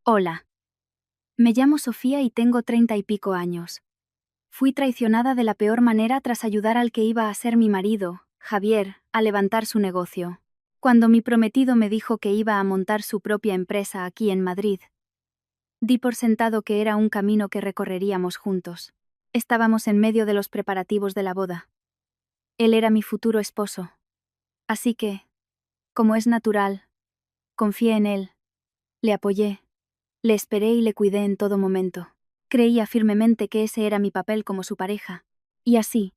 Hola. Me llamo Sofía y tengo 30 y pico años. Fui traicionada de la peor manera tras ayudar al que iba a ser mi marido, Javier, a levantar su negocio. Cuando mi prometido me dijo que iba a montar su propia empresa aquí en Madrid, di por sentado que era un camino que recorreríamos juntos. Estábamos en medio de los preparativos de la boda. Él era mi futuro esposo. Así que, como es natural, confié en él, le apoyé, le esperé y le cuidé en todo momento. Creía firmemente que ese era mi papel como su pareja. Y así,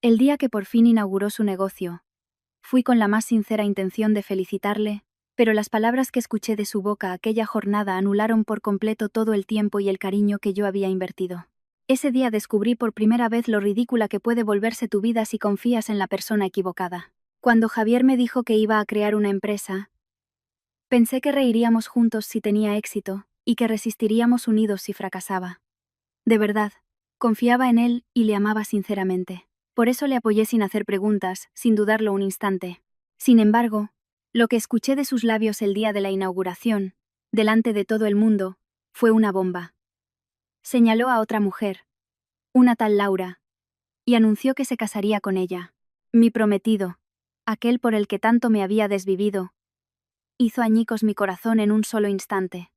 el día que por fin inauguró su negocio, fui con la más sincera intención de felicitarle, pero las palabras que escuché de su boca aquella jornada anularon por completo todo el tiempo y el cariño que yo había invertido. Ese día descubrí por primera vez lo ridícula que puede volverse tu vida si confías en la persona equivocada. Cuando Javier me dijo que iba a crear una empresa, pensé que reiríamos juntos si tenía éxito, y que resistiríamos unidos si fracasaba. De verdad, confiaba en él y le amaba sinceramente. Por eso le apoyé sin hacer preguntas, sin dudarlo un instante. Sin embargo, lo que escuché de sus labios el día de la inauguración, delante de todo el mundo, fue una bomba. Señaló a otra mujer, una tal Laura, y anunció que se casaría con ella. Mi prometido, aquel por el que tanto me había desvivido, hizo añicos mi corazón en un solo instante.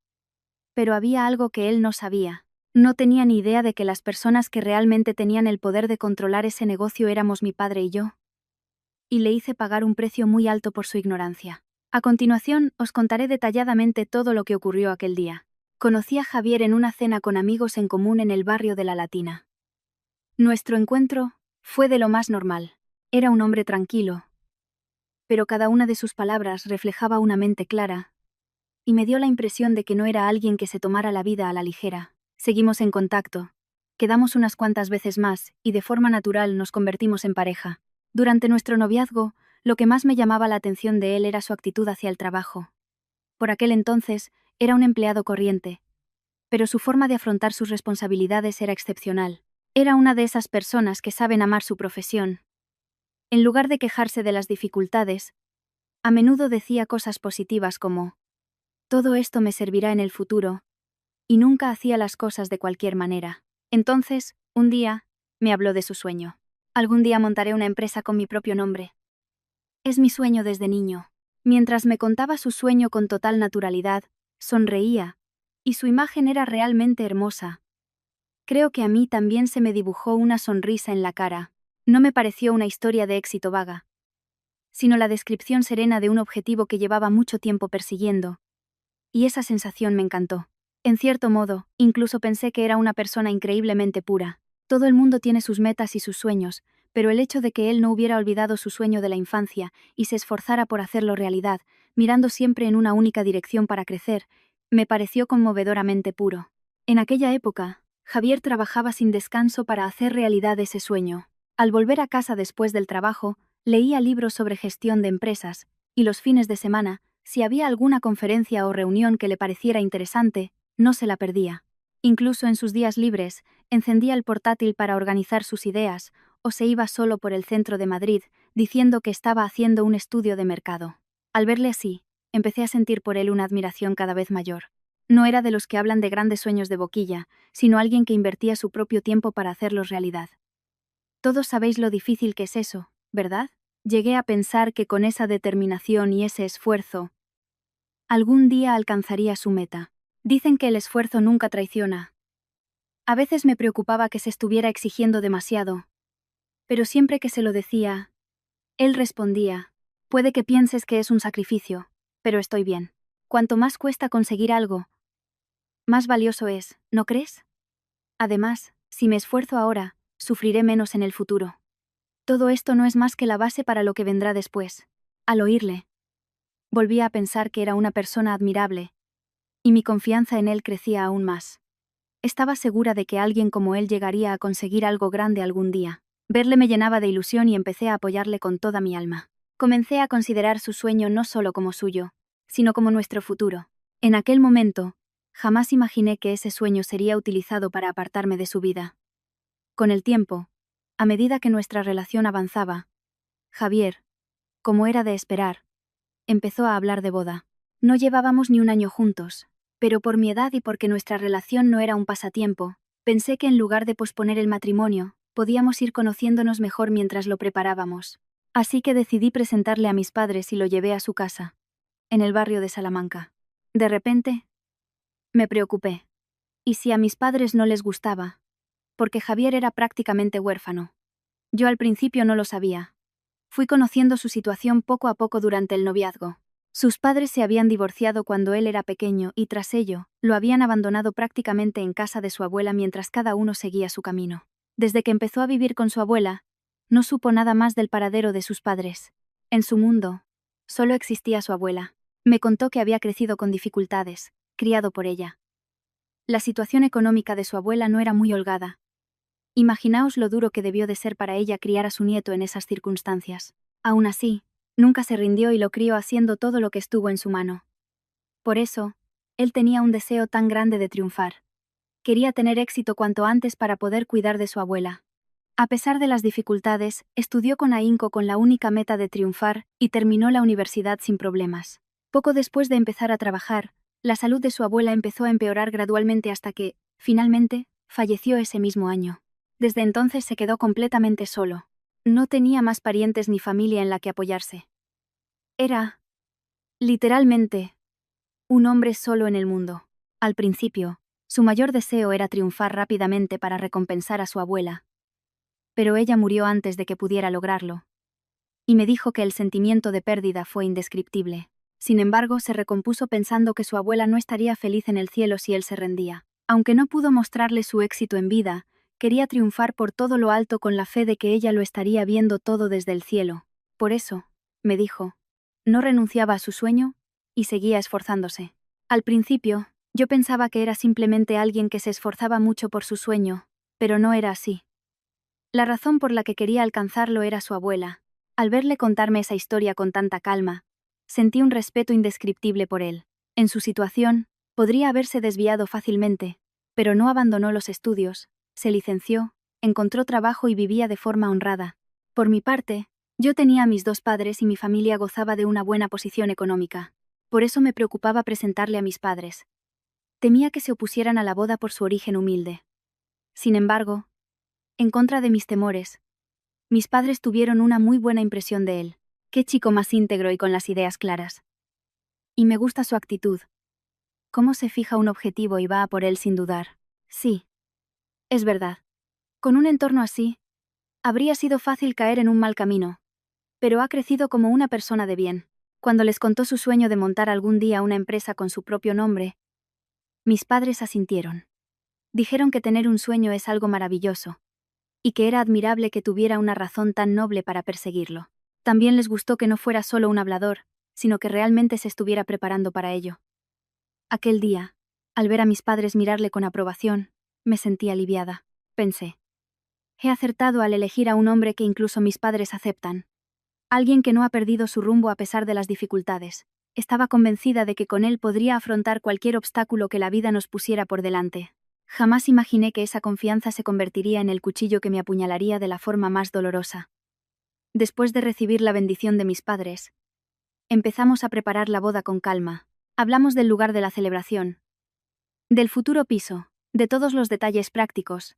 Pero había algo que él no sabía. No tenía ni idea de que las personas que realmente tenían el poder de controlar ese negocio éramos mi padre y yo. Y le hice pagar un precio muy alto por su ignorancia. A continuación, os contaré detalladamente todo lo que ocurrió aquel día. Conocí a Javier en una cena con amigos en común en el barrio de La Latina. Nuestro encuentro fue de lo más normal. Era un hombre tranquilo, pero cada una de sus palabras reflejaba una mente clara, y me dio la impresión de que no era alguien que se tomara la vida a la ligera. Seguimos en contacto. Quedamos unas cuantas veces más, y de forma natural nos convertimos en pareja. Durante nuestro noviazgo, lo que más me llamaba la atención de él era su actitud hacia el trabajo. Por aquel entonces, era un empleado corriente, pero su forma de afrontar sus responsabilidades era excepcional. Era una de esas personas que saben amar su profesión. En lugar de quejarse de las dificultades, a menudo decía cosas positivas como: «Todo esto me servirá en el futuro», y nunca hacía las cosas de cualquier manera. Entonces, un día, me habló de su sueño. «Algún día montaré una empresa con mi propio nombre. Es mi sueño desde niño». Mientras me contaba su sueño con total naturalidad, sonreía, y su imagen era realmente hermosa. Creo que a mí también se me dibujó una sonrisa en la cara. No me pareció una historia de éxito vaga, sino la descripción serena de un objetivo que llevaba mucho tiempo persiguiendo. Y esa sensación me encantó. En cierto modo, incluso pensé que era una persona increíblemente pura. Todo el mundo tiene sus metas y sus sueños, pero el hecho de que él no hubiera olvidado su sueño de la infancia y se esforzara por hacerlo realidad, mirando siempre en una única dirección para crecer, me pareció conmovedoramente puro. En aquella época, Javier trabajaba sin descanso para hacer realidad ese sueño. Al volver a casa después del trabajo, leía libros sobre gestión de empresas, y los fines de semana, si había alguna conferencia o reunión que le pareciera interesante, no se la perdía. Incluso en sus días libres, encendía el portátil para organizar sus ideas, o se iba solo por el centro de Madrid, diciendo que estaba haciendo un estudio de mercado. Al verle así, empecé a sentir por él una admiración cada vez mayor. No era de los que hablan de grandes sueños de boquilla, sino alguien que invertía su propio tiempo para hacerlos realidad. Todos sabéis lo difícil que es eso, ¿verdad? Llegué a pensar que con esa determinación y ese esfuerzo, algún día alcanzaría su meta. Dicen que el esfuerzo nunca traiciona. A veces me preocupaba que se estuviera exigiendo demasiado, pero siempre que se lo decía, él respondía: «Puede que pienses que es un sacrificio, pero estoy bien. Cuanto más cuesta conseguir algo, más valioso es, ¿no crees? Además, si me esfuerzo ahora, sufriré menos en el futuro». Todo esto no es más que la base para lo que vendrá después. Al oírle, volví a pensar que era una persona admirable, y mi confianza en él crecía aún más. Estaba segura de que alguien como él llegaría a conseguir algo grande algún día. Verle me llenaba de ilusión y empecé a apoyarle con toda mi alma. Comencé a considerar su sueño no solo como suyo, sino como nuestro futuro. En aquel momento, jamás imaginé que ese sueño sería utilizado para apartarme de su vida. Con el tiempo, a medida que nuestra relación avanzaba, Javier, como era de esperar, empezó a hablar de boda. No llevábamos ni un año juntos, Pero por mi edad y porque nuestra relación no era un pasatiempo, pensé que en lugar de posponer el matrimonio, podíamos ir conociéndonos mejor mientras lo preparábamos. Así que decidí presentarle a mis padres y lo llevé a su casa, en el barrio de Salamanca. De repente, me preocupé. ¿Y si a mis padres no les gustaba? Porque Javier era prácticamente huérfano. Yo al principio no lo sabía. Fui conociendo su situación poco a poco durante el noviazgo. Sus padres se habían divorciado cuando él era pequeño y tras ello, lo habían abandonado prácticamente en casa de su abuela mientras cada uno seguía su camino. Desde que empezó a vivir con su abuela, no supo nada más del paradero de sus padres. En su mundo, solo existía su abuela. Me contó que había crecido con dificultades, criado por ella. La situación económica de su abuela no era muy holgada. Imaginaos lo duro que debió de ser para ella criar a su nieto en esas circunstancias. Aún así, nunca se rindió y lo crió haciendo todo lo que estuvo en su mano. Por eso, él tenía un deseo tan grande de triunfar. Quería tener éxito cuanto antes para poder cuidar de su abuela. A pesar de las dificultades, estudió con ahínco con la única meta de triunfar y terminó la universidad sin problemas. Poco después de empezar a trabajar, la salud de su abuela empezó a empeorar gradualmente hasta que, finalmente, falleció ese mismo año. Desde entonces se quedó completamente solo. No tenía más parientes ni familia en la que apoyarse. Era, literalmente, un hombre solo en el mundo. Al principio, su mayor deseo era triunfar rápidamente para recompensar a su abuela. Pero ella murió antes de que pudiera lograrlo. Y me dijo que el sentimiento de pérdida fue indescriptible. Sin embargo, se recompuso pensando que su abuela no estaría feliz en el cielo si él se rendía. Aunque no pudo mostrarle su éxito en vida, quería triunfar por todo lo alto con la fe de que ella lo estaría viendo todo desde el cielo. Por eso, me dijo, no renunciaba a su sueño y seguía esforzándose. Al principio, yo pensaba que era simplemente alguien que se esforzaba mucho por su sueño, pero no era así. La razón por la que quería alcanzarlo era su abuela. Al verle contarme esa historia con tanta calma, sentí un respeto indescriptible por él. En su situación, podría haberse desviado fácilmente, pero no abandonó los estudios, se licenció, encontró trabajo y vivía de forma honrada. Por mi parte, yo tenía a mis dos padres y mi familia gozaba de una buena posición económica. Por eso me preocupaba presentarle a mis padres. Temía que se opusieran a la boda por su origen humilde. Sin embargo, en contra de mis temores, mis padres tuvieron una muy buena impresión de él. Qué chico más íntegro y con las ideas claras. Y me gusta su actitud. Cómo se fija un objetivo y va a por él sin dudar. Sí. Es verdad. Con un entorno así, habría sido fácil caer en un mal camino. Pero ha crecido como una persona de bien. Cuando les contó su sueño de montar algún día una empresa con su propio nombre, mis padres asintieron. Dijeron que tener un sueño es algo maravilloso, y que era admirable que tuviera una razón tan noble para perseguirlo. También les gustó que no fuera solo un hablador, sino que realmente se estuviera preparando para ello. Aquel día, al ver a mis padres mirarle con aprobación, me sentí aliviada. Pensé, he acertado al elegir a un hombre que incluso mis padres aceptan. Alguien que no ha perdido su rumbo a pesar de las dificultades. Estaba convencida de que con él podría afrontar cualquier obstáculo que la vida nos pusiera por delante. Jamás imaginé que esa confianza se convertiría en el cuchillo que me apuñalaría de la forma más dolorosa. Después de recibir la bendición de mis padres, empezamos a preparar la boda con calma. Hablamos del lugar de la celebración, del futuro piso, de todos los detalles prácticos,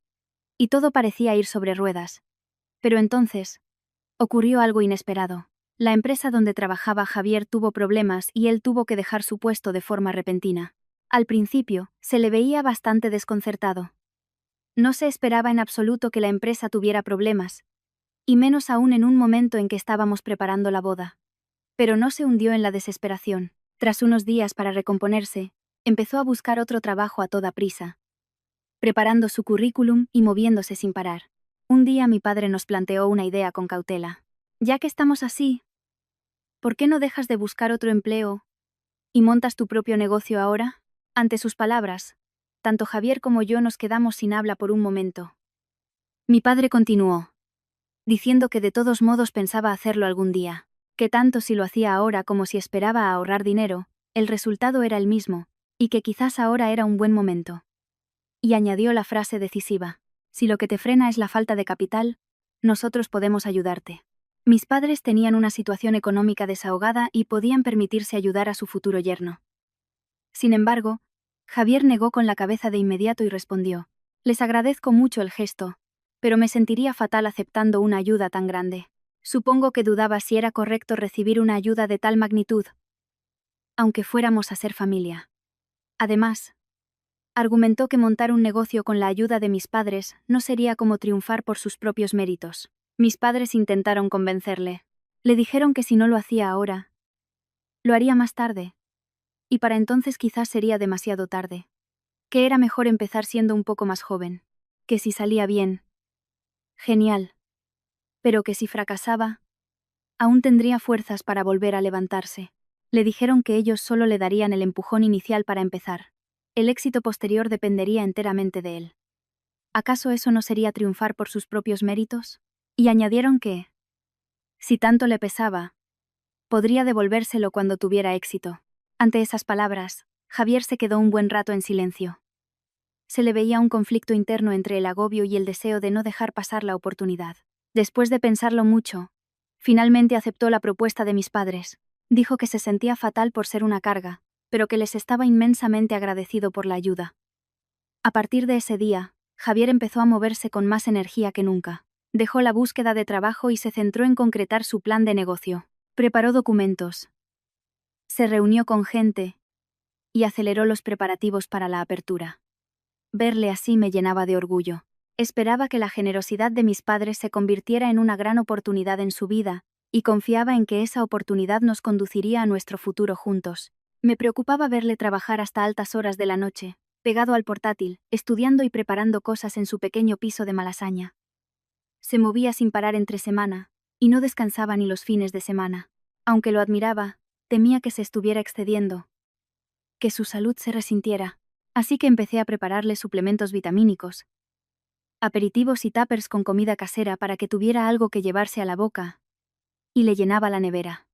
y todo parecía ir sobre ruedas. Pero entonces, ocurrió algo inesperado. La empresa donde trabajaba Javier tuvo problemas y él tuvo que dejar su puesto de forma repentina. Al principio, se le veía bastante desconcertado. No se esperaba en absoluto que la empresa tuviera problemas, y menos aún en un momento en que estábamos preparando la boda. Pero no se hundió en la desesperación. Tras unos días para recomponerse, empezó a buscar otro trabajo a toda prisa, preparando su currículum y moviéndose sin parar. Un día mi padre nos planteó una idea con cautela. Ya que estamos así, ¿por qué no dejas de buscar otro empleo y montas tu propio negocio ahora? Ante sus palabras, tanto Javier como yo nos quedamos sin habla por un momento. Mi padre continuó, diciendo que de todos modos pensaba hacerlo algún día, que tanto si lo hacía ahora como si esperaba a ahorrar dinero, el resultado era el mismo, y que quizás ahora era un buen momento. Y añadió la frase decisiva, si lo que te frena es la falta de capital, nosotros podemos ayudarte. Mis padres tenían una situación económica desahogada y podían permitirse ayudar a su futuro yerno. Sin embargo, Javier negó con la cabeza de inmediato y respondió: les agradezco mucho el gesto, pero me sentiría fatal aceptando una ayuda tan grande. Supongo que dudaba si era correcto recibir una ayuda de tal magnitud, aunque fuéramos a ser familia. Además, argumentó que montar un negocio con la ayuda de mis padres no sería como triunfar por sus propios méritos. Mis padres intentaron convencerle. Le dijeron que si no lo hacía ahora, lo haría más tarde. Y para entonces quizás sería demasiado tarde. Que era mejor empezar siendo un poco más joven. Que si salía bien, genial. Pero que si fracasaba, aún tendría fuerzas para volver a levantarse. Le dijeron que ellos solo le darían el empujón inicial para empezar. El éxito posterior dependería enteramente de él. ¿Acaso eso no sería triunfar por sus propios méritos? Y añadieron que, si tanto le pesaba, podría devolvérselo cuando tuviera éxito. Ante esas palabras, Javier se quedó un buen rato en silencio. Se le veía un conflicto interno entre el agobio y el deseo de no dejar pasar la oportunidad. Después de pensarlo mucho, finalmente aceptó la propuesta de mis padres. Dijo que se sentía fatal por ser una carga, pero que les estaba inmensamente agradecido por la ayuda. A partir de ese día, Javier empezó a moverse con más energía que nunca. Dejó la búsqueda de trabajo y se centró en concretar su plan de negocio. Preparó documentos, se reunió con gente y aceleró los preparativos para la apertura. Verle así me llenaba de orgullo. Esperaba que la generosidad de mis padres se convirtiera en una gran oportunidad en su vida, y confiaba en que esa oportunidad nos conduciría a nuestro futuro juntos. Me preocupaba verle trabajar hasta altas horas de la noche, pegado al portátil, estudiando y preparando cosas en su pequeño piso de Malasaña. Se movía sin parar entre semana, y no descansaba ni los fines de semana. Aunque lo admiraba, temía que se estuviera excediendo, que su salud se resintiera. Así que empecé a prepararle suplementos vitamínicos, aperitivos y tuppers con comida casera para que tuviera algo que llevarse a la boca, y le llenaba la nevera.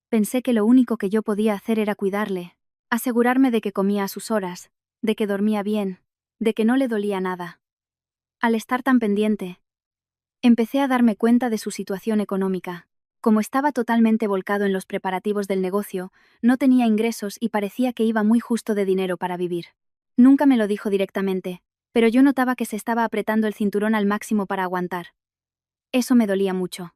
Pensé que lo único que yo podía hacer era cuidarle, asegurarme de que comía a sus horas, de que dormía bien, de que no le dolía nada. Al estar tan pendiente, empecé a darme cuenta de su situación económica. Como estaba totalmente volcado en los preparativos del negocio, no tenía ingresos y parecía que iba muy justo de dinero para vivir. Nunca me lo dijo directamente, pero yo notaba que se estaba apretando el cinturón al máximo para aguantar. Eso me dolía mucho.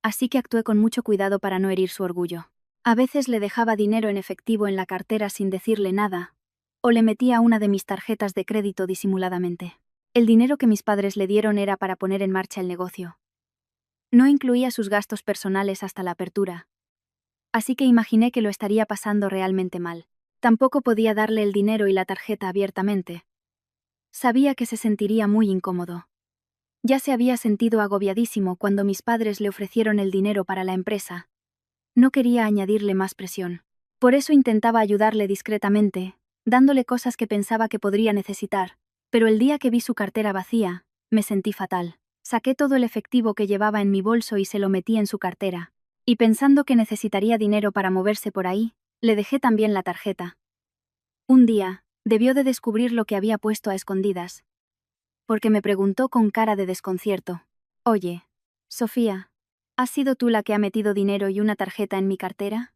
Así que actué con mucho cuidado para no herir su orgullo. A veces le dejaba dinero en efectivo en la cartera sin decirle nada, o le metía una de mis tarjetas de crédito disimuladamente. El dinero que mis padres le dieron era para poner en marcha el negocio. No incluía sus gastos personales hasta la apertura. Así que imaginé que lo estaría pasando realmente mal. Tampoco podía darle el dinero y la tarjeta abiertamente. Sabía que se sentiría muy incómodo. Ya se había sentido agobiadísimo cuando mis padres le ofrecieron el dinero para la empresa. No quería añadirle más presión. Por eso intentaba ayudarle discretamente, dándole cosas que pensaba que podría necesitar. Pero el día que vi su cartera vacía, me sentí fatal. Saqué todo el efectivo que llevaba en mi bolso y se lo metí en su cartera. Y pensando que necesitaría dinero para moverse por ahí, le dejé también la tarjeta. Un día, debió de descubrir lo que había puesto a escondidas, porque me preguntó con cara de desconcierto: «Oye, Sofía, ¿has sido tú la que ha metido dinero y una tarjeta en mi cartera?»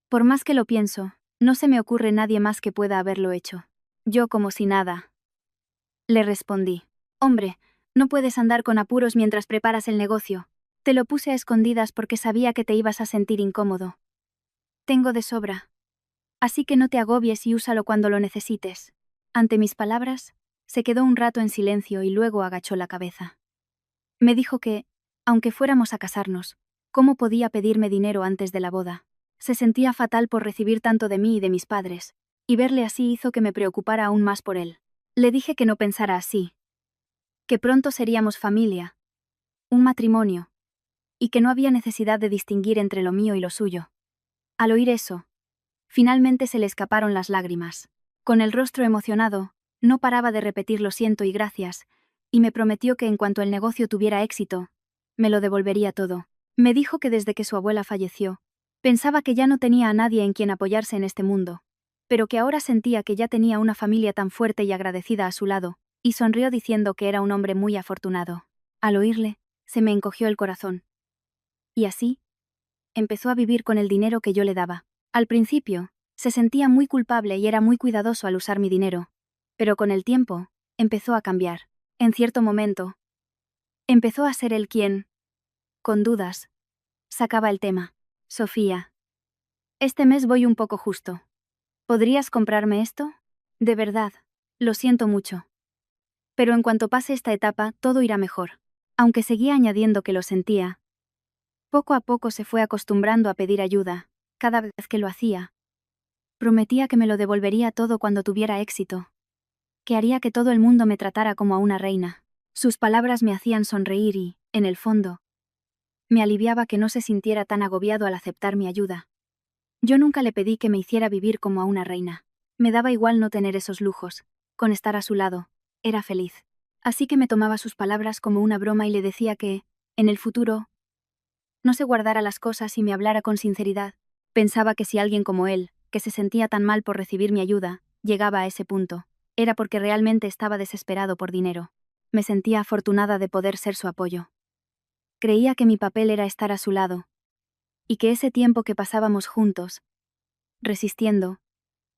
Por más que lo pienso, no se me ocurre nadie más que pueda haberlo hecho. Yo como si nada. Le respondí: «Hombre, no puedes andar con apuros mientras preparas el negocio. Te lo puse a escondidas porque sabía que te ibas a sentir incómodo. Tengo de sobra. Así que no te agobies y úsalo cuando lo necesites». Ante mis palabras, se quedó un rato en silencio y luego agachó la cabeza. Me dijo que, aunque fuéramos a casarnos, ¿cómo podía pedirme dinero antes de la boda? Se sentía fatal por recibir tanto de mí y de mis padres, y verle así hizo que me preocupara aún más por él. Le dije que no pensara así, que pronto seríamos familia, un matrimonio, y que no había necesidad de distinguir entre lo mío y lo suyo. Al oír eso, finalmente se le escaparon las lágrimas. Con el rostro emocionado, no paraba de repetir lo siento y gracias, y me prometió que en cuanto el negocio tuviera éxito, me lo devolvería todo. Me dijo que desde que su abuela falleció, pensaba que ya no tenía a nadie en quien apoyarse en este mundo, pero que ahora sentía que ya tenía una familia tan fuerte y agradecida a su lado, y sonrió diciendo que era un hombre muy afortunado. Al oírle, se me encogió el corazón. Y así, empezó a vivir con el dinero que yo le daba. Al principio, Se sentía muy culpable y era muy cuidadoso al usar mi dinero. Pero con el tiempo, empezó a cambiar. En cierto momento, empezó a ser él quien, con dudas, sacaba el tema. Sofía. Este mes voy un poco justo. ¿Podrías comprarme esto? De verdad, lo siento mucho. Pero en cuanto pase esta etapa, todo irá mejor. Aunque seguía añadiendo que lo sentía, poco a poco se fue acostumbrando a pedir ayuda. Cada vez que lo hacía, prometía que me lo devolvería todo cuando tuviera éxito. Que haría que todo el mundo me tratara como a una reina. Sus palabras me hacían sonreír y, en el fondo, me aliviaba que no se sintiera tan agobiado al aceptar mi ayuda. Yo nunca le pedí que me hiciera vivir como a una reina. Me daba igual no tener esos lujos. Con estar a su lado, era feliz. Así que me tomaba sus palabras como una broma y le decía que, en el futuro, no se guardara las cosas y me hablara con sinceridad. Pensaba que si alguien como él, que se sentía tan mal por recibir mi ayuda, llegaba a ese punto, era porque realmente estaba desesperado por dinero. Me sentía afortunada de poder ser su apoyo. Creía que mi papel era estar a su lado, y que ese tiempo que pasábamos juntos, resistiendo,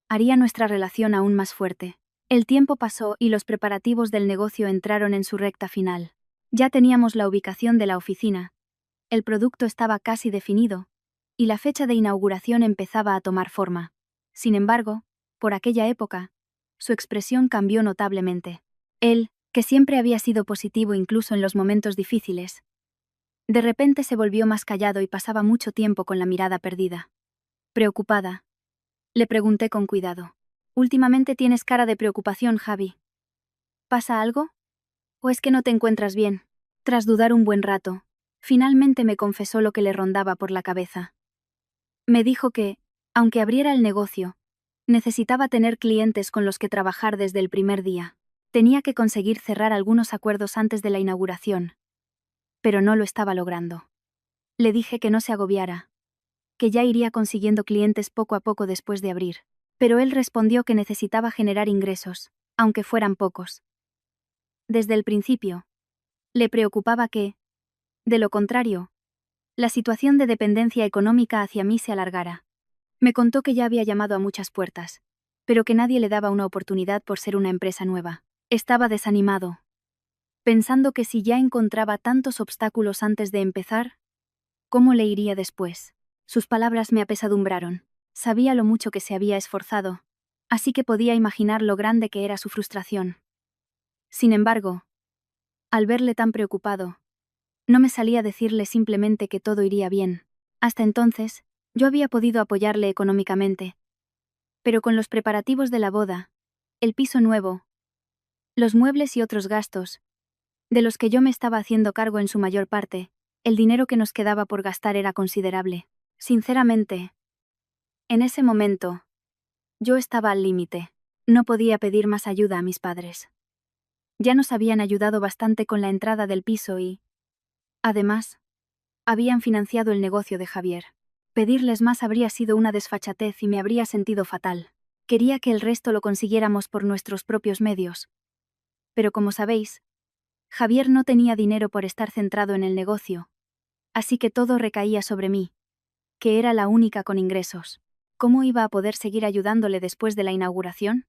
haría nuestra relación aún más fuerte. El tiempo pasó y los preparativos del negocio entraron en su recta final. Ya teníamos la ubicación de la oficina, el producto estaba casi definido, y la fecha de inauguración empezaba a tomar forma. Sin embargo, por aquella época, su expresión cambió notablemente. Él, que siempre había sido positivo incluso en los momentos difíciles, de repente se volvió más callado y pasaba mucho tiempo con la mirada perdida. Preocupada, le pregunté con cuidado. Últimamente tienes cara de preocupación, Javi. ¿Pasa algo? ¿O es que no te encuentras bien? Tras dudar un buen rato, finalmente me confesó lo que le rondaba por la cabeza. Me dijo que, aunque abriera el negocio, necesitaba tener clientes con los que trabajar desde el primer día. Tenía que conseguir cerrar algunos acuerdos antes de la inauguración. Pero no lo estaba logrando. Le dije que no se agobiara, que ya iría consiguiendo clientes poco a poco después de abrir. Pero él respondió que necesitaba generar ingresos, aunque fueran pocos. Desde el principio, le preocupaba que, de lo contrario, la situación de dependencia económica hacia mí se alargara. Me contó que ya había llamado a muchas puertas, pero que nadie le daba una oportunidad por ser una empresa nueva. Estaba desanimado, pensando que si ya encontraba tantos obstáculos antes de empezar, ¿cómo le iría después? Sus palabras me apesadumbraron. Sabía lo mucho que se había esforzado, así que podía imaginar lo grande que era su frustración. Sin embargo, al verle tan preocupado, no me salía decirle simplemente que todo iría bien. Hasta entonces, yo había podido apoyarle económicamente. Pero con los preparativos de la boda, el piso nuevo, los muebles y otros gastos, de los que yo me estaba haciendo cargo en su mayor parte, el dinero que nos quedaba por gastar era considerable. Sinceramente, en ese momento, yo estaba al límite. No podía pedir más ayuda a mis padres. Ya nos habían ayudado bastante con la entrada del piso y, además, habían financiado el negocio de Javier. Pedirles más habría sido una desfachatez y me habría sentido fatal. Quería que el resto lo consiguiéramos por nuestros propios medios. Pero como sabéis, Javier no tenía dinero por estar centrado en el negocio, así que todo recaía sobre mí, que era la única con ingresos. ¿Cómo iba a poder seguir ayudándole después de la inauguración?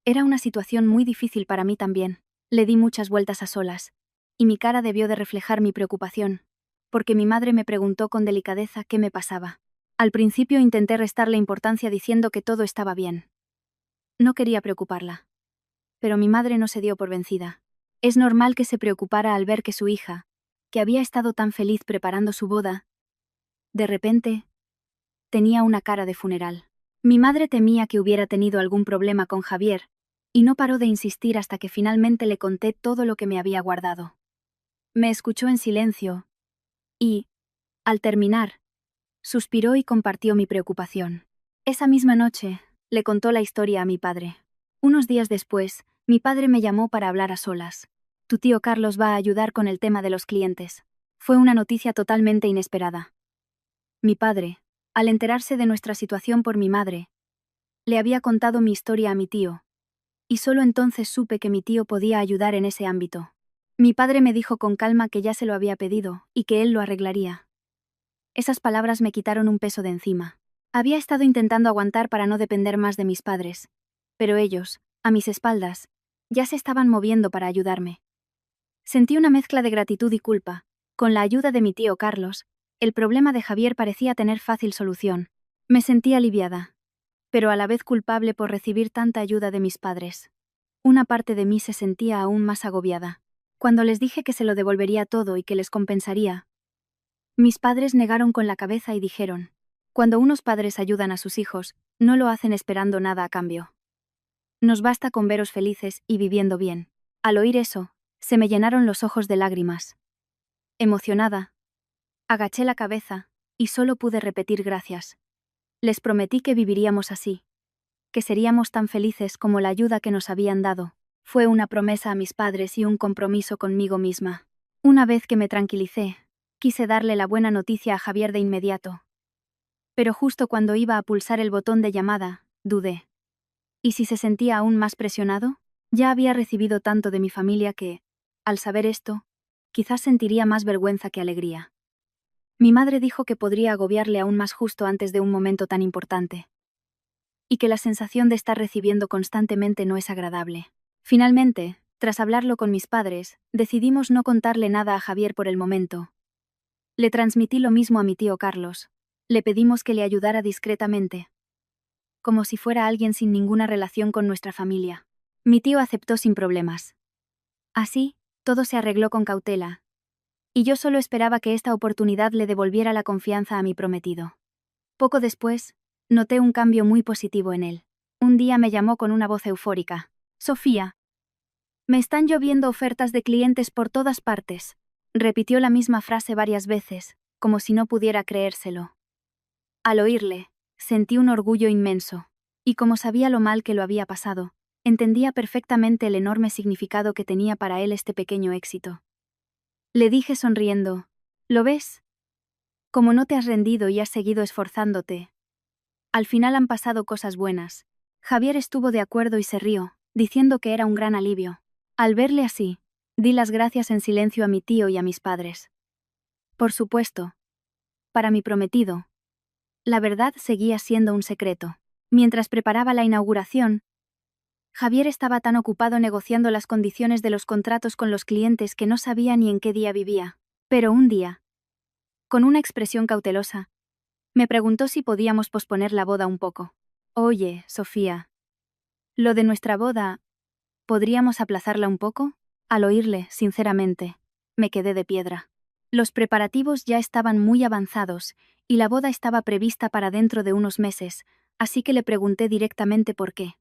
Era una situación muy difícil para mí también. Le di muchas vueltas a solas, y mi cara debió de reflejar mi preocupación, porque mi madre me preguntó con delicadeza qué me pasaba. Al principio intenté restarle importancia diciendo que todo estaba bien. No quería preocuparla. Pero mi madre no se dio por vencida. Es normal que se preocupara al ver que su hija, que había estado tan feliz preparando su boda, de repente, tenía una cara de funeral. Mi madre temía que hubiera tenido algún problema con Javier, y no paró de insistir hasta que finalmente le conté todo lo que me había guardado. Me escuchó en silencio, y, al terminar, suspiró y compartió mi preocupación. Esa misma noche, le contó la historia a mi padre. Unos días después, mi padre me llamó para hablar a solas. Tu tío Carlos va a ayudar con el tema de los clientes. Fue una noticia totalmente inesperada. Mi padre, al enterarse de nuestra situación por mi madre, le había contado mi historia a mi tío, y solo entonces supe que mi tío podía ayudar en ese ámbito. Mi padre me dijo con calma que ya se lo había pedido, y que él lo arreglaría. Esas palabras me quitaron un peso de encima. Había estado intentando aguantar para no depender más de mis padres, pero ellos, a mis espaldas, ya se estaban moviendo para ayudarme. Sentí una mezcla de gratitud y culpa. Con la ayuda de mi tío Carlos, el problema de Javier parecía tener fácil solución. Me sentí aliviada, pero a la vez culpable por recibir tanta ayuda de mis padres. Una parte de mí se sentía aún más agobiada. Cuando les dije que se lo devolvería todo y que les compensaría, mis padres negaron con la cabeza y dijeron: cuando unos padres ayudan a sus hijos, no lo hacen esperando nada a cambio. Nos basta con veros felices y viviendo bien. Al oír eso, se me llenaron los ojos de lágrimas. Emocionada, agaché la cabeza y solo pude repetir gracias. Les prometí que viviríamos así, que seríamos tan felices como la ayuda que nos habían dado. Fue una promesa a mis padres y un compromiso conmigo misma. Una vez que me tranquilicé, quise darle la buena noticia a Javier de inmediato. Pero justo cuando iba a pulsar el botón de llamada, dudé. ¿Y si se sentía aún más presionado? Ya había recibido tanto de mi familia que, al saber esto, quizás sentiría más vergüenza que alegría. Mi madre dijo que podría agobiarle aún más justo antes de un momento tan importante. Y que la sensación de estar recibiendo constantemente no es agradable. Finalmente, tras hablarlo con mis padres, decidimos no contarle nada a Javier por el momento. Le transmití lo mismo a mi tío Carlos. Le pedimos que le ayudara discretamente, como si fuera alguien sin ninguna relación con nuestra familia. Mi tío aceptó sin problemas. Así, todo se arregló con cautela, y yo solo esperaba que esta oportunidad le devolviera la confianza a mi prometido. Poco después, noté un cambio muy positivo en él. Un día me llamó con una voz eufórica: «Sofía, me están lloviendo ofertas de clientes por todas partes». Repitió la misma frase varias veces, como si no pudiera creérselo. Al oírle, sentí un orgullo inmenso, y como sabía lo mal que lo había pasado, entendía perfectamente el enorme significado que tenía para él este pequeño éxito. Le dije sonriendo: «¿Lo ves? Como no te has rendido y has seguido esforzándote. Al final han pasado cosas buenas». Javier estuvo de acuerdo y se rió, diciendo que era un gran alivio. Al verle así, di las gracias en silencio a mi tío y a mis padres. Por supuesto, para mi prometido, la verdad seguía siendo un secreto. Mientras preparaba la inauguración, Javier estaba tan ocupado negociando las condiciones de los contratos con los clientes que no sabía ni en qué día vivía. Pero un día, con una expresión cautelosa, me preguntó si podíamos posponer la boda un poco. «Oye, Sofía, lo de nuestra boda, ¿podríamos aplazarla un poco?». Al oírle, sinceramente, me quedé de piedra. Los preparativos ya estaban muy avanzados, y la boda estaba prevista para dentro de unos meses, así que le pregunté directamente por qué.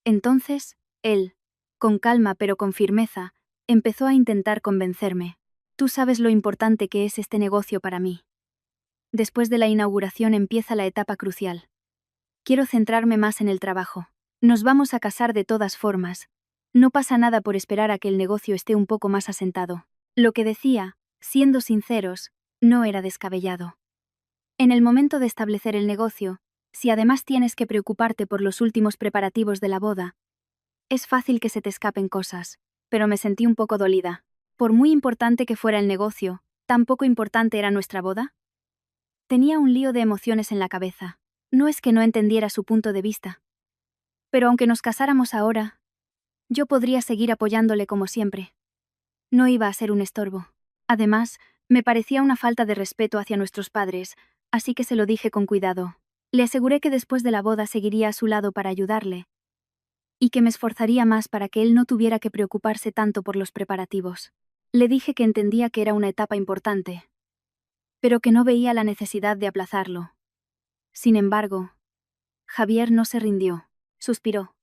Entonces, él, con calma pero con firmeza, empezó a intentar convencerme. «Tú sabes lo importante que es este negocio para mí. Después de la inauguración empieza la etapa crucial. Quiero centrarme más en el trabajo. Nos vamos a casar de todas formas. No pasa nada por esperar a que el negocio esté un poco más asentado». Lo que decía, siendo sinceros, no era descabellado. En el momento de establecer el negocio, si además tienes que preocuparte por los últimos preparativos de la boda, es fácil que se te escapen cosas, pero me sentí un poco dolida. Por muy importante que fuera el negocio, ¿tan poco importante era nuestra boda? Tenía un lío de emociones en la cabeza. No es que no entendiera su punto de vista. Pero aunque nos casáramos ahora, yo podría seguir apoyándole como siempre. No iba a ser un estorbo. Además, me parecía una falta de respeto hacia nuestros padres, así que se lo dije con cuidado. Le aseguré que después de la boda seguiría a su lado para ayudarle, y que me esforzaría más para que él no tuviera que preocuparse tanto por los preparativos. Le dije que entendía que era una etapa importante, pero que no veía la necesidad de aplazarlo. Sin embargo, Javier no se rindió. Suspiró.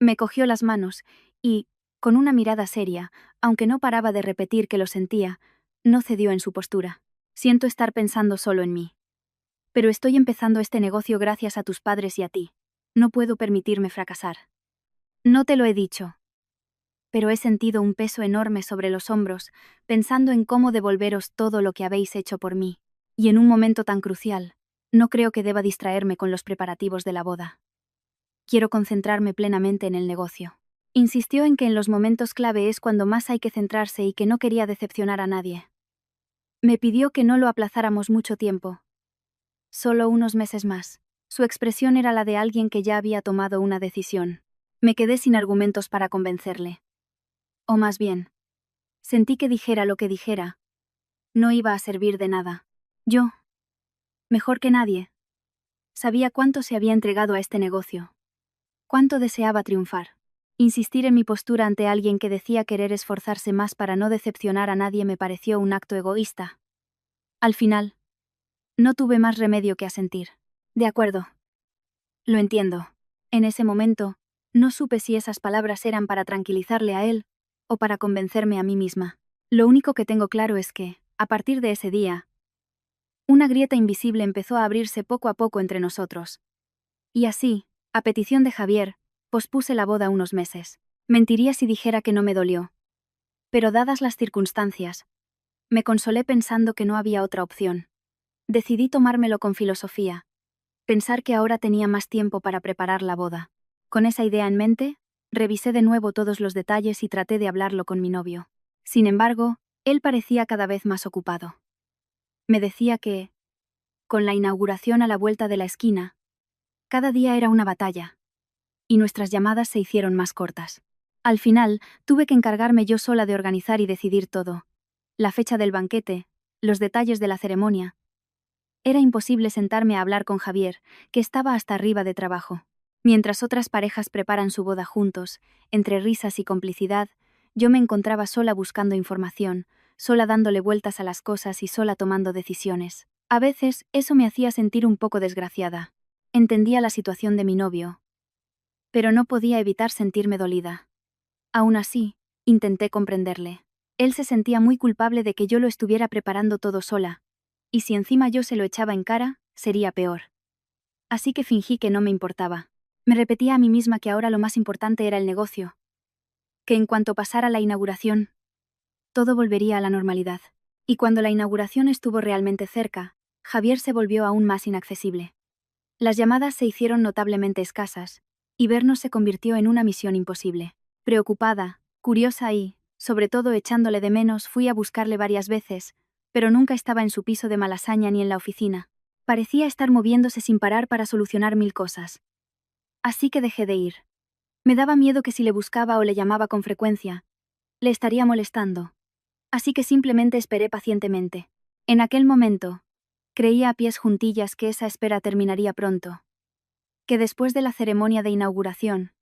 Me cogió las manos y, con una mirada seria, aunque no paraba de repetir que lo sentía, no cedió en su postura. «Siento estar pensando solo en mí. Pero estoy empezando este negocio gracias a tus padres y a ti. No puedo permitirme fracasar. No te lo he dicho, pero he sentido un peso enorme sobre los hombros, pensando en cómo devolveros todo lo que habéis hecho por mí. Y en un momento tan crucial, no creo que deba distraerme con los preparativos de la boda. Quiero concentrarme plenamente en el negocio». Insistió en que en los momentos clave es cuando más hay que centrarse y que no quería decepcionar a nadie. Me pidió que no lo aplazáramos mucho tiempo. Solo unos meses más. Su expresión era la de alguien que ya había tomado una decisión. Me quedé sin argumentos para convencerle. O más bien, sentí que dijera lo que dijera. No iba a servir de nada. Yo, mejor que nadie, sabía cuánto se había entregado a este negocio. Cuánto deseaba triunfar. Insistir en mi postura ante alguien que decía querer esforzarse más para no decepcionar a nadie me pareció un acto egoísta. Al final, no tuve más remedio que asentir. De acuerdo. Lo entiendo. En ese momento, no supe si esas palabras eran para tranquilizarle a él o para convencerme a mí misma. Lo único que tengo claro es que, a partir de ese día, una grieta invisible empezó a abrirse poco a poco entre nosotros. Y así, a petición de Javier, pospuse la boda unos meses. Mentiría si dijera que no me dolió. Pero dadas las circunstancias, me consolé pensando que no había otra opción. Decidí tomármelo con filosofía. Pensar que ahora tenía más tiempo para preparar la boda. Con esa idea en mente, revisé de nuevo todos los detalles y traté de hablarlo con mi novio. Sin embargo, él parecía cada vez más ocupado. Me decía que, con la inauguración a la vuelta de la esquina, cada día era una batalla, y nuestras llamadas se hicieron más cortas. Al final, tuve que encargarme yo sola de organizar y decidir todo. La fecha del banquete, los detalles de la ceremonia. Era imposible sentarme a hablar con Javier, que estaba hasta arriba de trabajo. Mientras otras parejas preparan su boda juntos, entre risas y complicidad, yo me encontraba sola buscando información, sola dándole vueltas a las cosas y sola tomando decisiones. A veces, eso me hacía sentir un poco desgraciada. Entendía la situación de mi novio, pero no podía evitar sentirme dolida. Aún así, intenté comprenderle. Él se sentía muy culpable de que yo lo estuviera preparando todo sola, y si encima yo se lo echaba en cara, sería peor. Así que fingí que no me importaba. Me repetía a mí misma que ahora lo más importante era el negocio, que en cuanto pasara la inauguración, todo volvería a la normalidad. Y cuando la inauguración estuvo realmente cerca, Javier se volvió aún más inaccesible. Las llamadas se hicieron notablemente escasas, y vernos se convirtió en una misión imposible. Preocupada, curiosa y, sobre todo echándole de menos, fui a buscarle varias veces, pero nunca estaba en su piso de Malasaña ni en la oficina. Parecía estar moviéndose sin parar para solucionar mil cosas. Así que dejé de ir. Me daba miedo que si le buscaba o le llamaba con frecuencia, le estaría molestando. Así que simplemente esperé pacientemente. En aquel momento, creía a pies juntillas que esa espera terminaría pronto. Que después de la ceremonia de inauguración,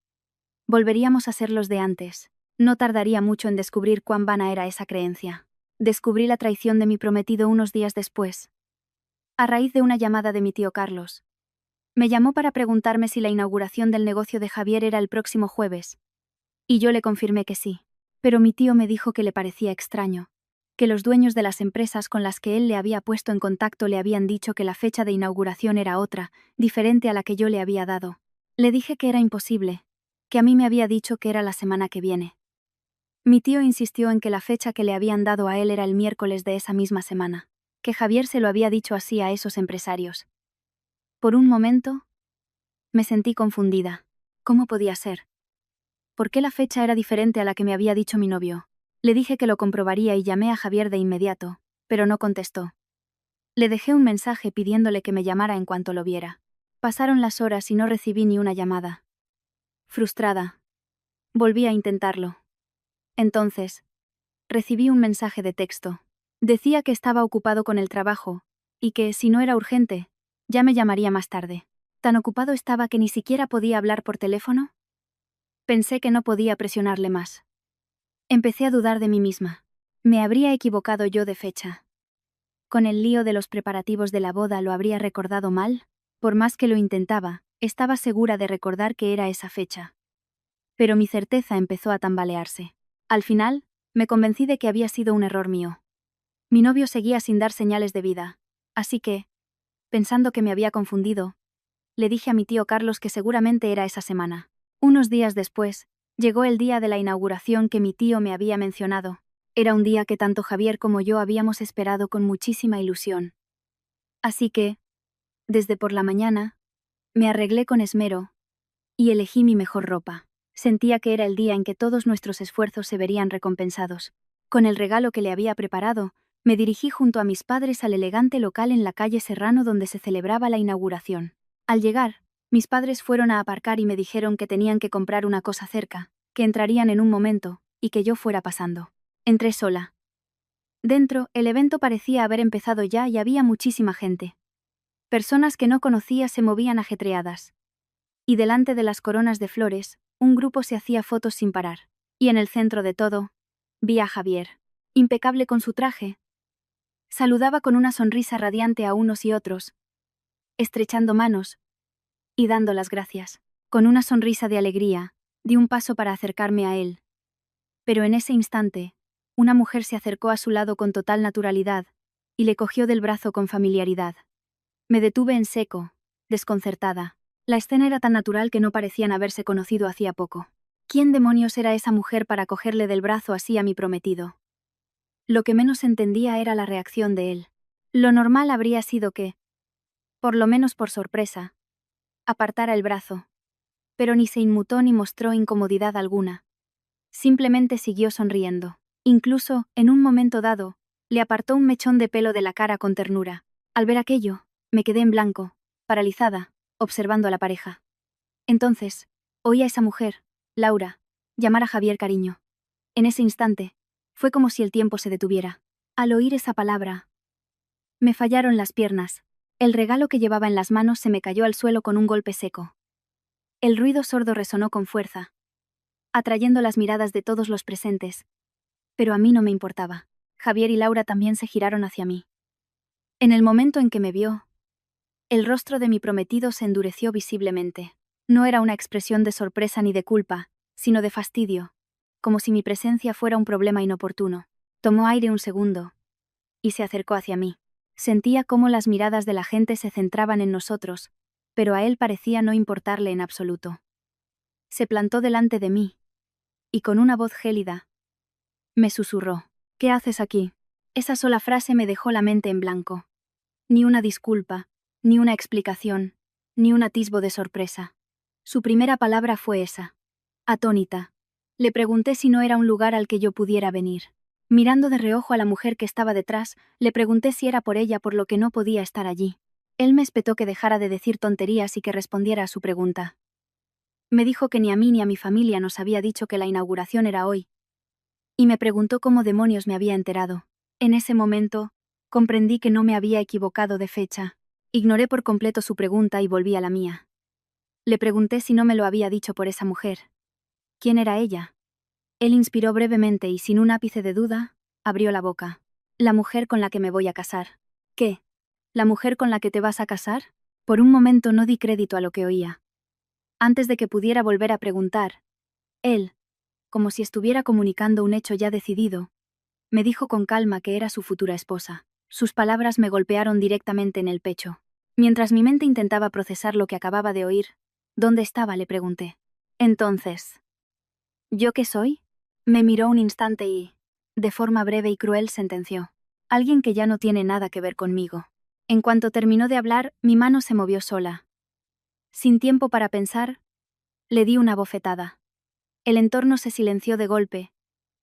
volveríamos a ser los de antes. No tardaría mucho en descubrir cuán vana era esa creencia. Descubrí la traición de mi prometido unos días después. A raíz de una llamada de mi tío Carlos. Me llamó para preguntarme si la inauguración del negocio de Javier era el próximo jueves. Y yo le confirmé que sí. Pero mi tío me dijo que le parecía extraño, que los dueños de las empresas con las que él le había puesto en contacto le habían dicho que la fecha de inauguración era otra, diferente a la que yo le había dado. Le dije que era imposible, que a mí me había dicho que era la semana que viene. Mi tío insistió en que la fecha que le habían dado a él era el miércoles de esa misma semana, que Javier se lo había dicho así a esos empresarios. Por un momento, me sentí confundida. ¿Cómo podía ser? ¿Por qué la fecha era diferente a la que me había dicho mi novio? Le dije que lo comprobaría y llamé a Javier de inmediato, pero no contestó. Le dejé un mensaje pidiéndole que me llamara en cuanto lo viera. Pasaron las horas y no recibí ni una llamada. Frustrada, volví a intentarlo. Entonces, recibí un mensaje de texto. Decía que estaba ocupado con el trabajo, y que, si no era urgente, ya me llamaría más tarde. Tan ocupado estaba que ni siquiera podía hablar por teléfono. Pensé que no podía presionarle más. Empecé a dudar de mí misma. ¿Me habría equivocado yo de fecha? ¿Con el lío de los preparativos de la boda lo habría recordado mal? Por más que lo intentaba, estaba segura de recordar que era esa fecha. Pero mi certeza empezó a tambalearse. Al final, me convencí de que había sido un error mío. Mi novio seguía sin dar señales de vida, así que, pensando que me había confundido, le dije a mi tío Carlos que seguramente era esa semana. Unos días después, llegó el día de la inauguración que mi tío me había mencionado. Era un día que tanto Javier como yo habíamos esperado con muchísima ilusión. Así que, desde por la mañana, me arreglé con esmero y elegí mi mejor ropa. Sentía que era el día en que todos nuestros esfuerzos se verían recompensados. Con el regalo que le había preparado, Me dirigí junto a mis padres al elegante local en la calle Serrano donde se celebraba la inauguración. Al llegar, mis padres fueron a aparcar y me dijeron que tenían que comprar una cosa cerca, que entrarían en un momento, y que yo fuera pasando. Entré sola. Dentro, el evento parecía haber empezado ya y había muchísima gente. Personas que no conocía se movían ajetreadas. Y delante de las coronas de flores, un grupo se hacía fotos sin parar. Y en el centro de todo, vi a Javier. Impecable con su traje. Saludaba con una sonrisa radiante a unos y otros, estrechando manos y dando las gracias. Con una sonrisa de alegría, di un paso para acercarme a él. Pero en ese instante, una mujer se acercó a su lado con total naturalidad y le cogió del brazo con familiaridad. Me detuve en seco, desconcertada. La escena era tan natural que no parecían haberse conocido hacía poco. ¿Quién demonios era esa mujer para cogerle del brazo así a mi prometido? Lo que menos entendía era la reacción de él. Lo normal habría sido que, por lo menos por sorpresa, apartara el brazo. Pero ni se inmutó ni mostró incomodidad alguna. Simplemente siguió sonriendo. Incluso, en un momento dado, le apartó un mechón de pelo de la cara con ternura. Al ver aquello, me quedé en blanco, paralizada, observando a la pareja. Entonces, oí a esa mujer, Laura, llamar a Javier cariño. En ese instante, fue como si el tiempo se detuviera. Al oír esa palabra, me fallaron las piernas. El regalo que llevaba en las manos se me cayó al suelo con un golpe seco. El ruido sordo resonó con fuerza, atrayendo las miradas de todos los presentes. Pero a mí no me importaba. Javier y Laura también se giraron hacia mí. En el momento en que me vio, el rostro de mi prometido se endureció visiblemente. No era una expresión de sorpresa ni de culpa, sino de fastidio, como si mi presencia fuera un problema inoportuno. Tomó aire un segundo y se acercó hacia mí. Sentía cómo las miradas de la gente se centraban en nosotros, pero a él parecía no importarle en absoluto. Se plantó delante de mí y con una voz gélida me susurró: ¿Qué haces aquí? Esa sola frase me dejó la mente en blanco. Ni una disculpa, ni una explicación, ni un atisbo de sorpresa. Su primera palabra fue esa. Atónita. Le pregunté si no era un lugar al que yo pudiera venir. Mirando de reojo a la mujer que estaba detrás, le pregunté si era por ella por lo que no podía estar allí. Él me espetó que dejara de decir tonterías y que respondiera a su pregunta. Me dijo que ni a mí ni a mi familia nos había dicho que la inauguración era hoy. Y me preguntó cómo demonios me había enterado. En ese momento, comprendí que no me había equivocado de fecha. Ignoré por completo su pregunta y volví a la mía. Le pregunté si no me lo había dicho por esa mujer. ¿Quién era ella? Él inspiró brevemente y sin un ápice de duda, abrió la boca. La mujer con la que me voy a casar. ¿Qué? ¿La mujer con la que te vas a casar? Por un momento no di crédito a lo que oía. Antes de que pudiera volver a preguntar, él, como si estuviera comunicando un hecho ya decidido, me dijo con calma que era su futura esposa. Sus palabras me golpearon directamente en el pecho. Mientras mi mente intentaba procesar lo que acababa de oír, ¿dónde estaba?, le pregunté. Entonces, ¿yo qué soy? Me miró un instante y, de forma breve y cruel, sentenció: alguien que ya no tiene nada que ver conmigo. En cuanto terminó de hablar, mi mano se movió sola. Sin tiempo para pensar, le di una bofetada. El entorno se silenció de golpe,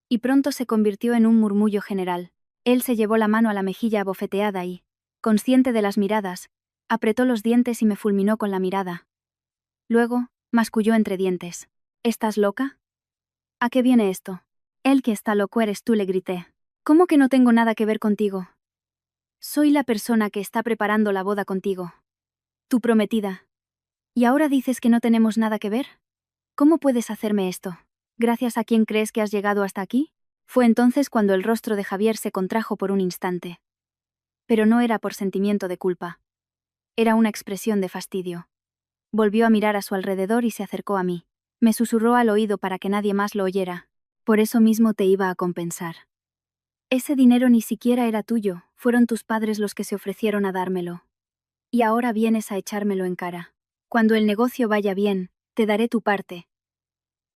y pronto se convirtió en un murmullo general. Él se llevó la mano a la mejilla abofeteada y, consciente de las miradas, apretó los dientes y me fulminó con la mirada. Luego, masculló entre dientes: ¿Estás loca? ¿A qué viene esto? El que está loco eres tú, le grité. ¿Cómo que no tengo nada que ver contigo? Soy la persona que está preparando la boda contigo. Tu prometida. ¿Y ahora dices que no tenemos nada que ver? ¿Cómo puedes hacerme esto? ¿Gracias a quién crees que has llegado hasta aquí? Fue entonces cuando el rostro de Javier se contrajo por un instante. Pero no era por sentimiento de culpa. Era una expresión de fastidio. Volvió a mirar a su alrededor y se acercó a mí. Me susurró al oído para que nadie más lo oyera. Por eso mismo te iba a compensar. Ese dinero ni siquiera era tuyo, fueron tus padres los que se ofrecieron a dármelo. Y ahora vienes a echármelo en cara. Cuando el negocio vaya bien, te daré tu parte.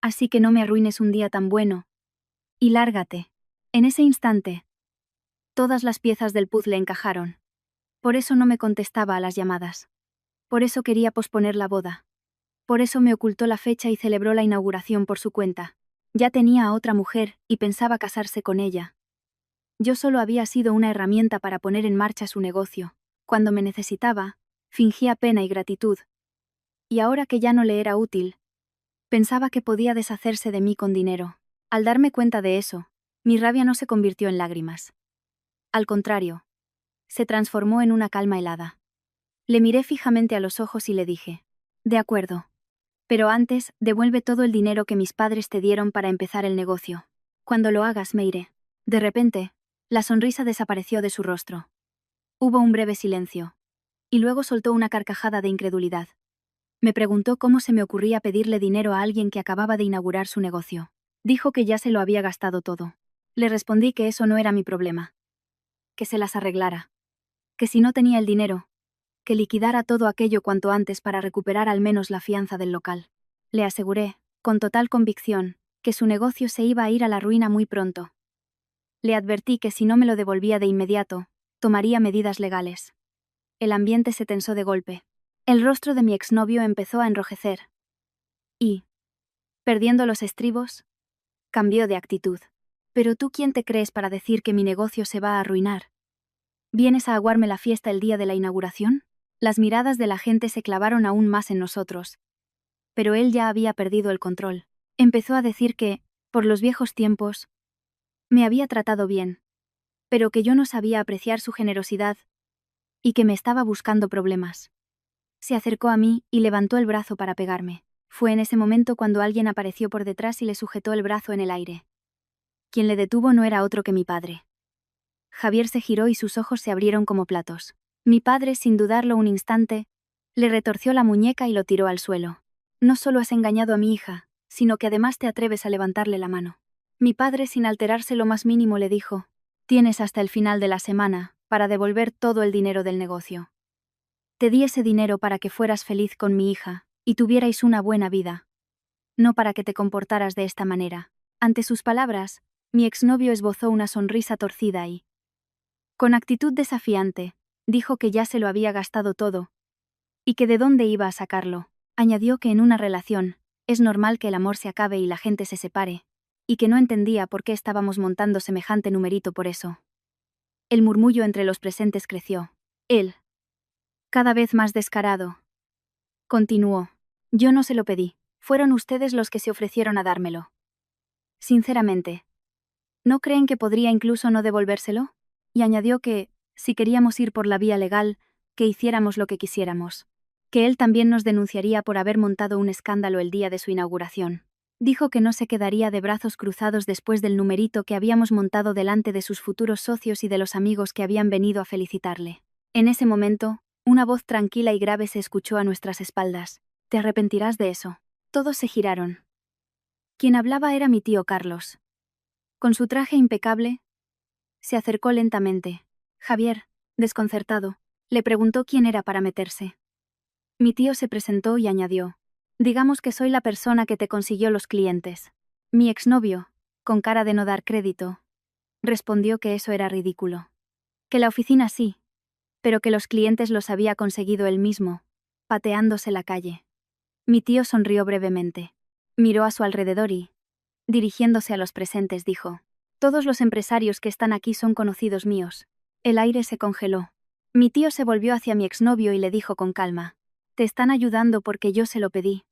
Así que no me arruines un día tan bueno. Y lárgate. En ese instante, todas las piezas del puzzle encajaron. Por eso no me contestaba a las llamadas. Por eso quería posponer la boda. Por eso me ocultó la fecha y celebró la inauguración por su cuenta. Ya tenía a otra mujer y pensaba casarse con ella. Yo solo había sido una herramienta para poner en marcha su negocio. Cuando me necesitaba, fingía pena y gratitud. Y ahora que ya no le era útil, pensaba que podía deshacerse de mí con dinero. Al darme cuenta de eso, mi rabia no se convirtió en lágrimas. Al contrario, se transformó en una calma helada. Le miré fijamente a los ojos y le dije: de acuerdo. Pero antes, devuelve todo el dinero que mis padres te dieron para empezar el negocio. Cuando lo hagas, me iré. De repente, la sonrisa desapareció de su rostro. Hubo un breve silencio. Y luego soltó una carcajada de incredulidad. Me preguntó cómo se me ocurría pedirle dinero a alguien que acababa de inaugurar su negocio. Dijo que ya se lo había gastado todo. Le respondí que eso no era mi problema. Que se las arreglara. Que si no tenía el dinero, que liquidara todo aquello cuanto antes para recuperar al menos la fianza del local. Le aseguré, con total convicción, que su negocio se iba a ir a la ruina muy pronto. Le advertí que si no me lo devolvía de inmediato, tomaría medidas legales. El ambiente se tensó de golpe. El rostro de mi exnovio empezó a enrojecer. Y, perdiendo los estribos, cambió de actitud. ¿Pero tú quién te crees para decir que mi negocio se va a arruinar? ¿Vienes a aguarme la fiesta el día de la inauguración? Las miradas de la gente se clavaron aún más en nosotros. Pero él ya había perdido el control. Empezó a decir que, por los viejos tiempos, me había tratado bien, pero que yo no sabía apreciar su generosidad y que me estaba buscando problemas. Se acercó a mí y levantó el brazo para pegarme. Fue en ese momento cuando alguien apareció por detrás y le sujetó el brazo en el aire. Quien le detuvo no era otro que mi padre. Javier se giró y sus ojos se abrieron como platos. Mi padre, sin dudarlo un instante, le retorció la muñeca y lo tiró al suelo. No solo has engañado a mi hija, sino que además te atreves a levantarle la mano. Mi padre, sin alterarse lo más mínimo, le dijo: tienes hasta el final de la semana para devolver todo el dinero del negocio. Te di ese dinero para que fueras feliz con mi hija y tuvierais una buena vida. No para que te comportaras de esta manera. Ante sus palabras, mi exnovio esbozó una sonrisa torcida y, con actitud desafiante, dijo que ya se lo había gastado todo, y que de dónde iba a sacarlo. Añadió que en una relación, es normal que el amor se acabe y la gente se separe, y que no entendía por qué estábamos montando semejante numerito por eso. El murmullo entre los presentes creció. Él, cada vez más descarado, continuó: yo no se lo pedí, fueron ustedes los que se ofrecieron a dármelo. Sinceramente, ¿no creen que podría incluso no devolvérselo? Y añadió que, si queríamos ir por la vía legal, que hiciéramos lo que quisiéramos. Que él también nos denunciaría por haber montado un escándalo el día de su inauguración. Dijo que no se quedaría de brazos cruzados después del numerito que habíamos montado delante de sus futuros socios y de los amigos que habían venido a felicitarle. En ese momento, una voz tranquila y grave se escuchó a nuestras espaldas: te arrepentirás de eso. Todos se giraron. Quien hablaba era mi tío Carlos. Con su traje impecable, se acercó lentamente. Javier, desconcertado, le preguntó quién era para meterse. Mi tío se presentó y añadió: digamos que soy la persona que te consiguió los clientes. Mi exnovio, con cara de no dar crédito, respondió que eso era ridículo. Que la oficina sí, pero que los clientes los había conseguido él mismo, pateándose la calle. Mi tío sonrió brevemente. Miró a su alrededor y, dirigiéndose a los presentes, dijo: todos los empresarios que están aquí son conocidos míos. El aire se congeló. Mi tío se volvió hacia mi exnovio y le dijo con calma: te están ayudando porque yo se lo pedí.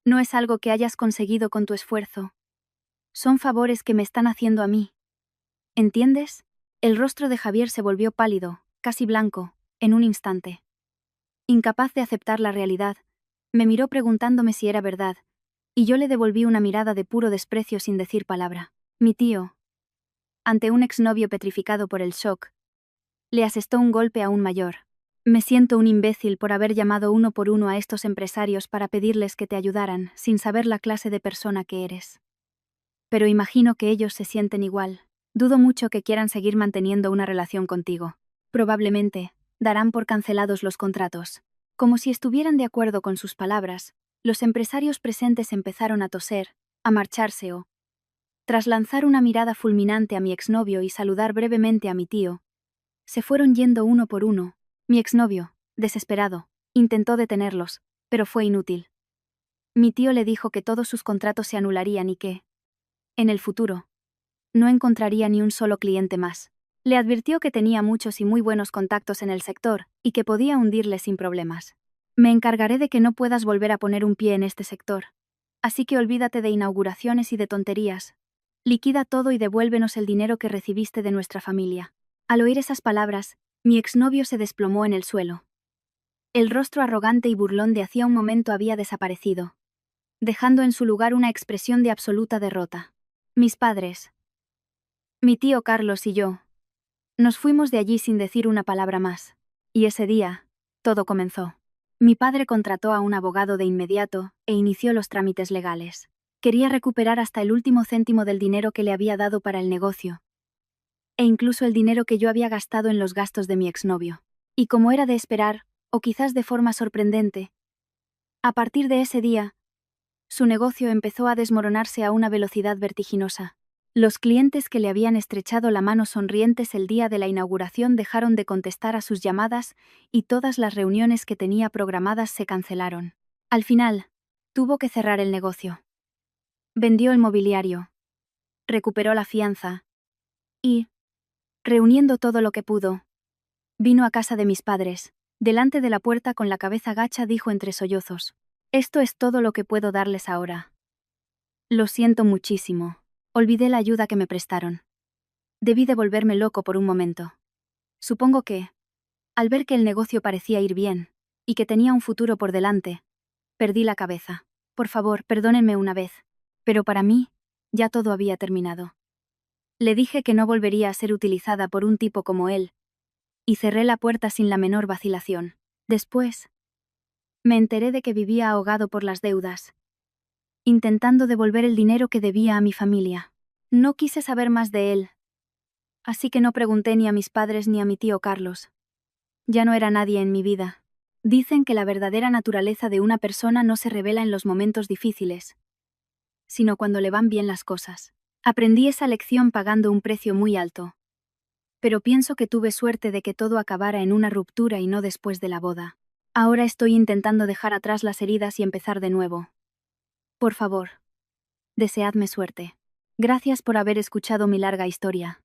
No es algo que hayas conseguido con tu esfuerzo. Son favores que me están haciendo a mí. ¿Entiendes? El rostro de Javier se volvió pálido, casi blanco, en un instante. Incapaz de aceptar la realidad, me miró preguntándome si era verdad, y yo le devolví una mirada de puro desprecio sin decir palabra. Mi tío, ante un exnovio petrificado por el shock, le asestó un golpe aún mayor. Me siento un imbécil por haber llamado uno por uno a estos empresarios para pedirles que te ayudaran, sin saber la clase de persona que eres. Pero imagino que ellos se sienten igual. Dudo mucho que quieran seguir manteniendo una relación contigo. Probablemente, darán por cancelados los contratos. Como si estuvieran de acuerdo con sus palabras, los empresarios presentes empezaron a toser, a marcharse o, tras lanzar una mirada fulminante a mi exnovio y saludar brevemente a mi tío, se fueron yendo uno por uno. Mi exnovio, desesperado, intentó detenerlos, pero fue inútil. Mi tío le dijo que todos sus contratos se anularían y que, en el futuro, no encontraría ni un solo cliente más. Le advirtió que tenía muchos y muy buenos contactos en el sector, y que podía hundirle sin problemas. Me encargaré de que no puedas volver a poner un pie en este sector. Así que olvídate de inauguraciones y de tonterías. Liquida todo y devuélvenos el dinero que recibiste de nuestra familia. Al oír esas palabras, mi exnovio se desplomó en el suelo. El rostro arrogante y burlón de hacía un momento había desaparecido, dejando en su lugar una expresión de absoluta derrota. Mis padres, mi tío Carlos y yo, nos fuimos de allí sin decir una palabra más. Y ese día, todo comenzó. Mi padre contrató a un abogado de inmediato e inició los trámites legales. Quería recuperar hasta el último céntimo del dinero que le había dado para el negocio, e incluso el dinero que yo había gastado en los gastos de mi exnovio. Y como era de esperar, o quizás de forma sorprendente, a partir de ese día, su negocio empezó a desmoronarse a una velocidad vertiginosa. Los clientes que le habían estrechado la mano sonrientes el día de la inauguración dejaron de contestar a sus llamadas y todas las reuniones que tenía programadas se cancelaron. Al final, tuvo que cerrar el negocio. Vendió el mobiliario, recuperó la fianza y, reuniendo todo lo que pudo, vino a casa de mis padres. Delante de la puerta con la cabeza gacha dijo entre sollozos: «Esto es todo lo que puedo darles ahora. Lo siento muchísimo. Olvidé la ayuda que me prestaron. Debí de volverme loco por un momento. Supongo que, al ver que el negocio parecía ir bien, y que tenía un futuro por delante, perdí la cabeza. Por favor, perdónenme una vez. Pero para mí, ya todo había terminado». Le dije que no volvería a ser utilizada por un tipo como él, y cerré la puerta sin la menor vacilación. Después, me enteré de que vivía ahogado por las deudas, intentando devolver el dinero que debía a mi familia. No quise saber más de él, así que no pregunté ni a mis padres ni a mi tío Carlos. Ya no era nadie en mi vida. Dicen que la verdadera naturaleza de una persona no se revela en los momentos difíciles, sino cuando le van bien las cosas. Aprendí esa lección pagando un precio muy alto. Pero pienso que tuve suerte de que todo acabara en una ruptura y no después de la boda. Ahora estoy intentando dejar atrás las heridas y empezar de nuevo. Por favor, deseadme suerte. Gracias por haber escuchado mi larga historia.